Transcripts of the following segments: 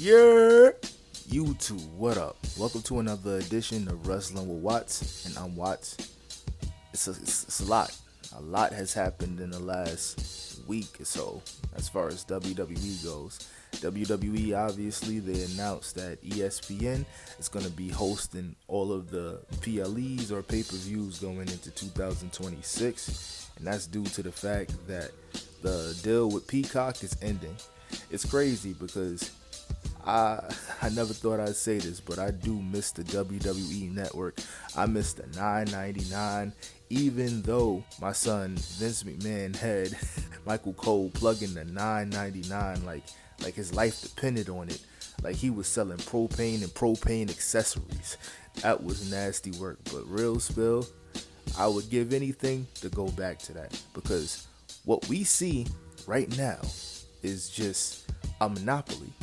Yeah, YouTube, what up? Welcome to another edition of Wrestling with Watts, and I'm Watts. It's a lot. A lot has happened in the last week or so as far as WWE goes. WWE, obviously, they announced that ESPN is going to be hosting all of the PLEs or pay-per-views going into 2026, and that's due to the fact that the deal with Peacock is ending. It's crazy because I I never thought I'd say this, but I do miss the WWE Network. I miss the $9.99, even though my son Vince McMahon had Michael Cole plugging the $9.99 like his life depended on it. Like he was selling propane and propane accessories. That was nasty work, but real spill, I would give anything to go back to that, because what we see right now is just a monopoly.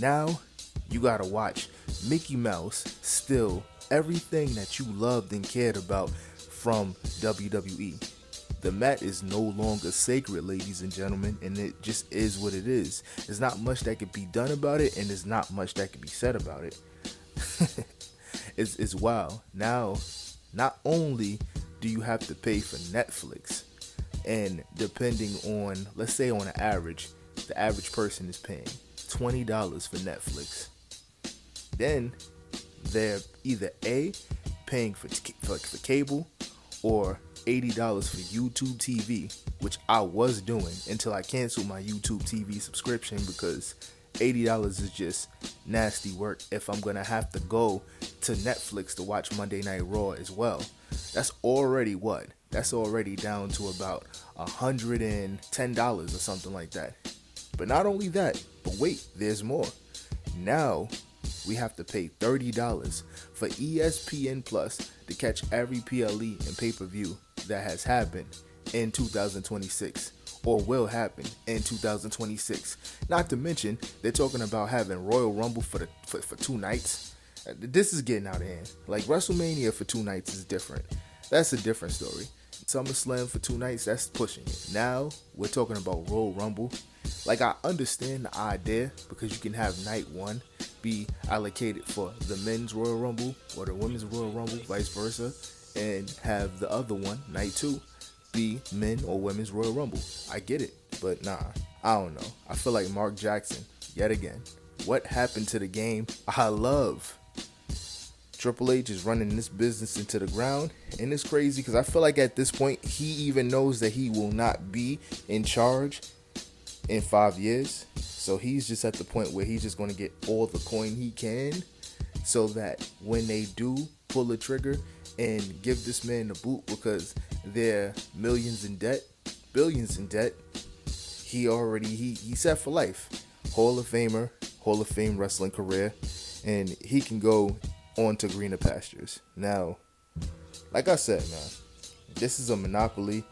Now you gotta watch Mickey Mouse steal everything that you loved and cared about from WWE. The mat is no longer sacred, ladies and gentlemen, and it just is what it is. There's not much that could be done about it, and there's not much that could be said about it. It's wild. Now, not only do you have to pay for Netflix, and depending on, let's say on an average, the average person is paying $20 for Netflix. Then they're either A, paying for cable, or $80 for YouTube TV, which I was doing until I canceled my YouTube TV subscription, because $80 is just nasty work if I'm gonna have to go to Netflix to watch Monday Night Raw as well. That's already what? That's already down to about $110 or something like that. But not only that, but wait, there's more. Now we have to pay $30 for ESPN Plus to catch every PLE and pay-per-view that has happened in 2026 or will happen in 2026. Not to mention, they're talking about having Royal Rumble for 2 nights. This is getting out of hand. Like WrestleMania for 2 nights is different. That's a different story. SummerSlam for 2 nights, that's pushing it. Now we're talking about Royal Rumble. Like, I understand the idea, because you can have night 1 be allocated for the men's Royal Rumble or the women's Royal Rumble, vice versa, and have the other one, night 2, be men or women's Royal Rumble. I get it, but nah, I don't know. I feel like Mark Jackson, yet again. What happened to the game I love? Triple H is running this business into the ground, and it's crazy because I feel like at this point he even knows that he will not be in charge in 5 years. So he's just at the point where he's just going to get all the coin he can, so that when they do pull the trigger and give this man the boot because they're millions in debt, billions in debt, he's set for life. Hall of Famer, Hall of Fame wrestling career, and he can go on to greener pastures. Now, like I said, man, this is a monopoly.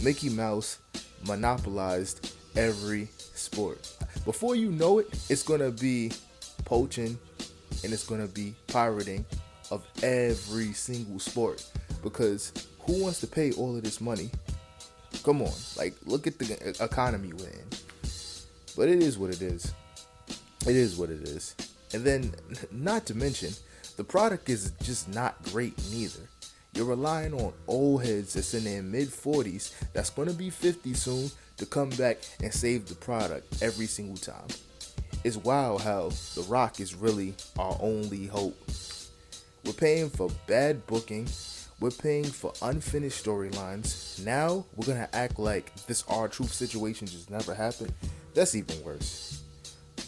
Mickey Mouse monopolized every sport. Before you know it, it's gonna be poaching and it's gonna be pirating of every single sport, because who wants to pay all of this money? Come on, like, look at the economy we're in. But it is what it is. It is what it is. And then, not to mention, the product is just not great neither. You're relying on old heads that's in their mid-40s, that's going to be 50 soon, to come back and save the product every single time. It's wild how The Rock is really our only hope. We're paying for bad booking. We're paying for unfinished storylines. Now we're going to act like this R-Truth situation just never happened. That's even worse.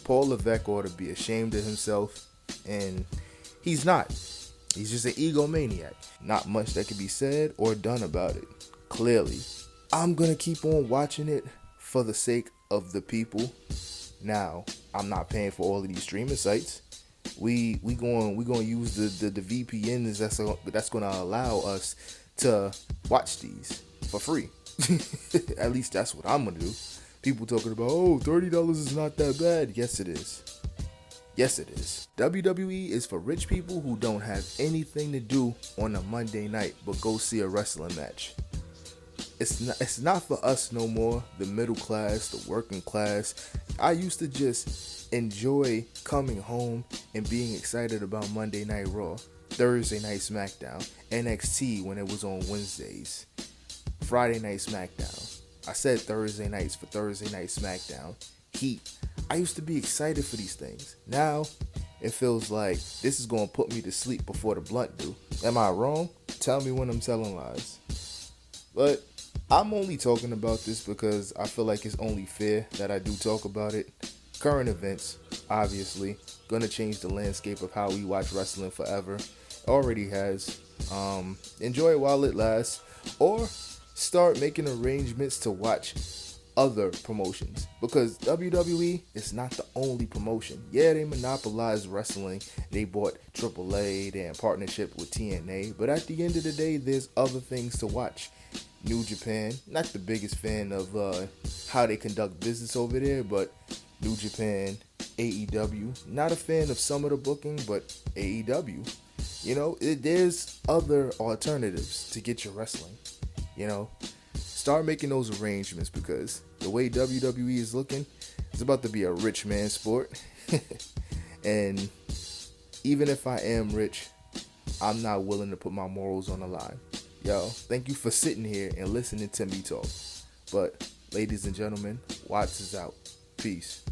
Paul Levesque ought to be ashamed of himself, and he's not. He's just an egomaniac. Not much that can be said or done about it, clearly. I'm going to keep on watching it for the sake of the people. Now, I'm not paying for all of these streaming sites. We going to use the VPNs that's going to allow us to watch these for free. At least that's what I'm going to do. People talking about, oh, $30 is not that bad. Yes, it is. Yes, it is. WWE is for rich people who don't have anything to do on a Monday night but go see a wrestling match. it's not for us no more, the middle class, the working class. I used to just enjoy coming home and being excited about Monday Night Raw, Thursday Night SmackDown, NXT when it was on Wednesdays, Friday Night SmackDown. I said Thursday nights for Thursday Night SmackDown. Heat. I used to be excited for these things. Now, it feels like this is going to put me to sleep before the blunt do. Am I wrong? Tell me when I'm telling lies. But I'm only talking about this because I feel like it's only fair that I do talk about it. Current events, obviously, gonna change the landscape of how we watch wrestling forever. Already has. Enjoy it while it lasts, or start making arrangements to watch other promotions, because WWE is not the only promotion. Yeah, they monopolized wrestling. They bought AAA. They're in partnership with TNA. But at the end of the day, there's other things to watch. New Japan, not the biggest fan of how they conduct business over there, but New Japan, AEW, not a fan of some of the booking, but AEW. There's other alternatives to get your wrestling. Start making those arrangements, because the way WWE is looking, it's about to be a rich man sport. And even if I am rich, I'm not willing to put my morals on the line. Yo, thank you for sitting here and listening to me talk. But, ladies and gentlemen, Watts is out. Peace.